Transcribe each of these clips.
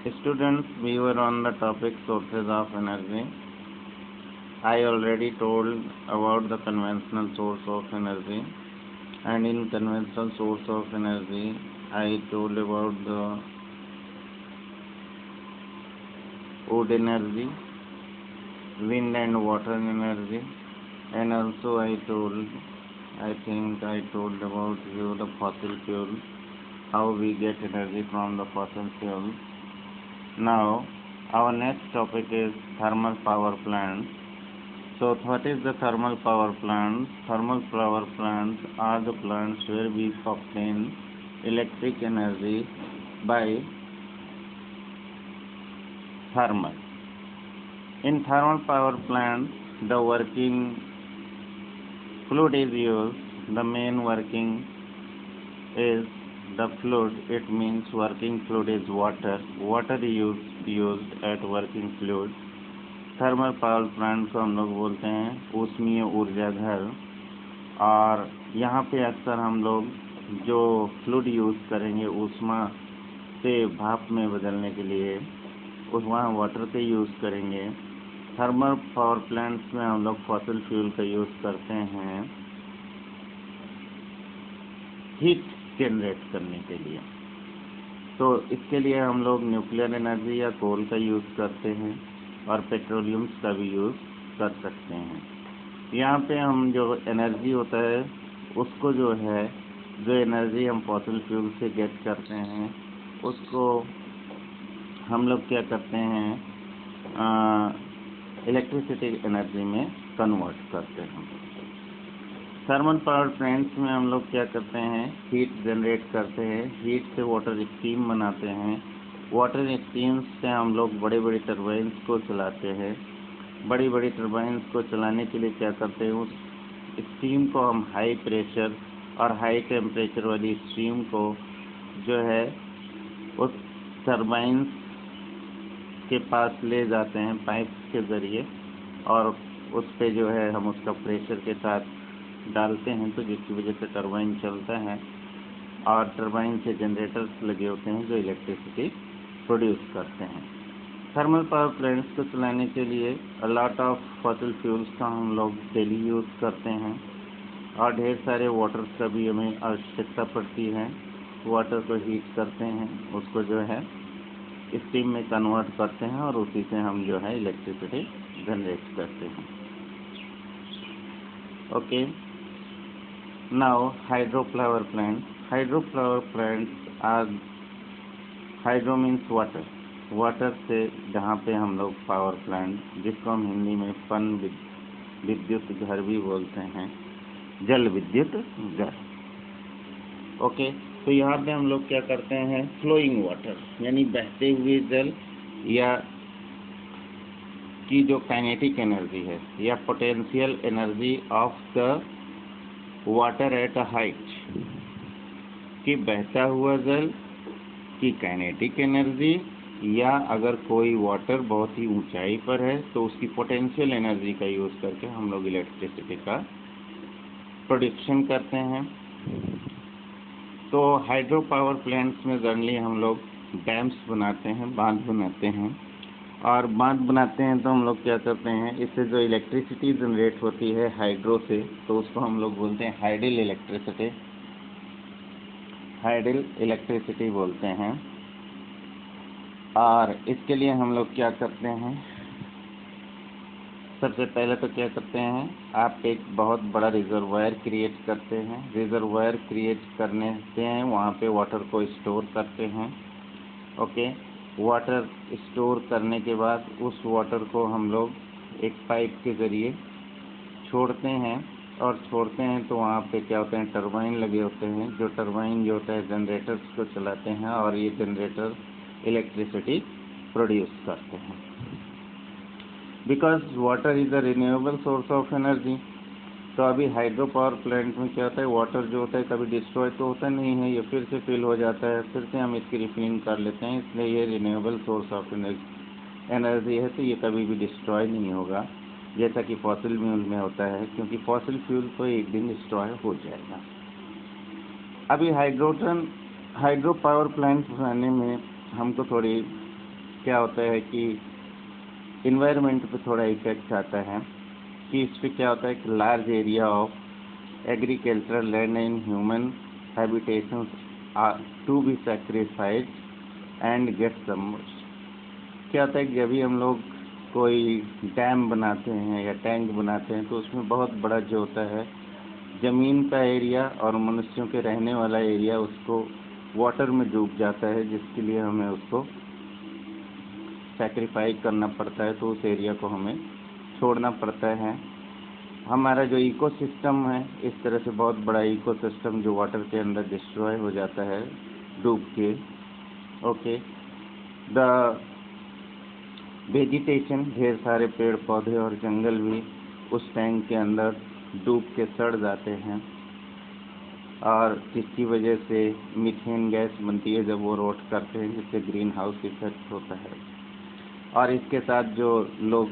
Students, we were on the topic sources of energy. I already told about the conventional source of energy, and in conventional source of energy, I told about the wood energy, wind and water energy, and also I told about you the fossil fuel, how we get energy from the fossil fuel. Now, our next topic is thermal power plants. So, what is the thermal power plants? Thermal power plants are the plants where we obtain electric energy by thermal. In thermal power plants, the working fluid is used. The main working is the fluid. It means working fluid is water. Water is used at working fluid. Thermal power plant को हम लोग बोलते हैं ऊष्मीय ऊर्जा घर। और यहाँ पे अक्सर हम लोग जो फ्लूइड यूज़ करेंगे ऊष्मा से भाप में बदलने के लिए वहाँ वाटर का यूज़ करेंगे। थर्मल पावर प्लांट्स में हम लोग फॉसिल फ्यूल का यूज़ करते हैं हीट जनरेट करने के लिए। तो इसके लिए हम लोग न्यूक्लियर एनर्जी या कोल का यूज़ करते हैं और पेट्रोलियम्स का भी यूज़ कर सकते हैं। यहाँ पे हम जो एनर्जी होता है उसको जो एनर्जी हम फॉसिल फ्यूल से गेट करते हैं उसको हम लोग क्या करते हैं इलेक्ट्रिसिटी एनर्जी में कन्वर्ट करते हैं। थर्मल पावर प्लांट्स में हम लोग क्या करते हैं हीट जनरेट करते हैं। हीट से वाटर स्टीम बनाते हैं। वाटर स्टीम्स से हम लोग बड़े बड़े टरबाइन्स को चलाते हैं। बड़ी बड़ी टरबाइन्स को चलाने के लिए क्या करते हैं उस स्टीम को हम हाई प्रेशर और हाई टेम्परेचर वाली स्टीम को जो है उस टरबाइन्स के पास ले जाते हैं पाइप्स के ज़रिए और उस पे जो है हम उसका प्रेशर के साथ डालते हैं तो जिसकी वजह से टरबाइन चलता है और टरबाइन से जनरेटर्स लगे होते हैं जो इलेक्ट्रिसिटी प्रोड्यूस करते हैं। थर्मल पावर प्लांट्स को चलाने के लिए लॉट ऑफ फॉसिल फ्यूल्स का हम लोग डेली यूज़ करते हैं और ढेर सारे वाटर का भी हमें आवश्यकता पड़ती है। वाटर को हीट करते हैं उसको जो है स्टीम में कन्वर्ट करते हैं और उसी से हम जो है इलेक्ट्रिसिटी जनरेट करते हैं। Okay, now hydro power plants are hydro means water से जहाँ पे हम लोग पावर प्लांट जिसको हम हिंदी में पन विद्युत घर भी बोलते हैं, जल विद्युत घर। ओके, तो यहाँ पे हम लोग क्या करते हैं फ्लोइंग वाटर यानी बहते हुए जल या की जो काइनेटिक एनर्जी है या potential energy of the water at a height कि बहता हुआ जल की काइनेटिक एनर्जी या अगर कोई वाटर बहुत ही ऊंचाई पर है तो उसकी पोटेंशियल एनर्जी का यूज़ करके हम लोग इलेक्ट्रिसिटी का प्रोडक्शन करते हैं। तो हाइड्रो पावर प्लांट्स में जनरली हम लोग डैम्स बनाते हैं, बांध बनाते हैं और बांध बनाते हैं तो हम लोग क्या करते हैं इससे जो इलेक्ट्रिसिटी जनरेट होती है हाइड्रो से तो उसको हम लोग बोलते हैं हाइडल इलेक्ट्रिसिटी बोलते हैं। और इसके लिए हम लोग क्या करते हैं सबसे पहले तो क्या करते हैं आप एक बहुत बड़ा रिजर्वायर क्रिएट करते हैं। रिजर्वायर क्रिएट करने से वहाँ पे वाटर को स्टोर करते हैं। ओके, वाटर स्टोर करने के बाद उस वाटर को हम लोग एक पाइप के ज़रिए छोड़ते हैं तो वहाँ पे क्या होते हैं टरबाइन लगे होते हैं जो टरबाइन जो होता है जनरेटर्स को चलाते हैं और ये जनरेटर इलेक्ट्रिसिटी प्रोड्यूस करते हैं। Because water is a renewable source of energy. तो अभी हाइड्रो पावर प्लांट में क्या होता है वाटर जो होता है कभी डिस्ट्रॉय तो होता नहीं है, ये फिर से फिल हो जाता है, फिर से हम इसकी रिफिलिंग कर लेते हैं, इसलिए ये रिन्यूएबल सोर्स ऑफ एनर्जी है तो ये कभी भी डिस्ट्रॉय नहीं होगा जैसा कि फॉसिल फ्यूल में होता है, क्योंकि फॉसिल फ्यूल तो एक दिन डिस्ट्रॉय हो जाएगा। अभी हाइड्रो पावर प्लांट बनाने में हमको थोड़ी क्या होता है कि इन्वायरमेंट पे थोड़ा इफेक्ट आता है कि इस पे क्या होता है कि large area of agricultural land and human habitations are to be sacrificed and get submerged. क्या होता है कि जब भी हम लोग कोई डैम बनाते हैं या टैंक बनाते हैं तो उसमें बहुत बड़ा जो होता है ज़मीन का एरिया और मनुष्यों के रहने वाला एरिया उसको वाटर में डूब जाता है, जिसके लिए हमें उसको सैक्रिफाइस करना पड़ता है, तो उस एरिया को हमें छोड़ना पड़ता है। हमारा जो इकोसिस्टम है, इस तरह से बहुत बड़ा इकोसिस्टम जो वाटर के अंदर डिस्ट्रॉय हो जाता है डूब के। ओके, द वेजिटेशन, ढेर सारे पेड़ पौधे और जंगल भी उस टैंक के अंदर डूब के सड़ जाते हैं, और जिसकी वजह से मीथेन गैस बनती है जब वो रोस्ट करते हैं, जिससे ग्रीन हाउस इफेक्ट होता है। और इसके साथ जो लोग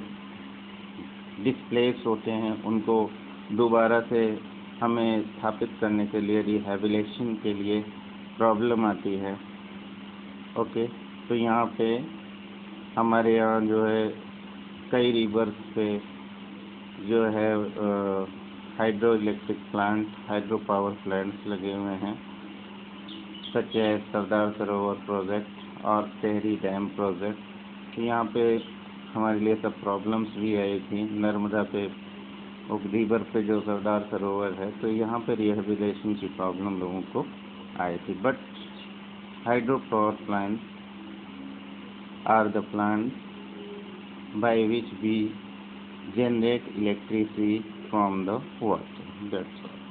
डिस्प्लेस होते हैं उनको दोबारा से हमें स्थापित करने के लिए, रिहैबिलिटेशन के लिए प्रॉब्लम आती है। ओके, तो यहाँ पे हमारे यहाँ जो है कई रिवर्स पे जो है hydro electric plant, hydro power plants लगे हुए हैं, सच है सरदार सरोवर प्रोजेक्ट और टेहरी डैम प्रोजेक्ट। यहाँ पे हमारे लिए सब प्रॉब्लम्स भी आई थी। नर्मदा पे रिवर पे जो सरदार सरोवर है, तो यहाँ पे रिहेबिलिटेशन की प्रॉब्लम लोगों को आई थी। But hydro power plant are the plant by which we generate electricity from the water. That's all.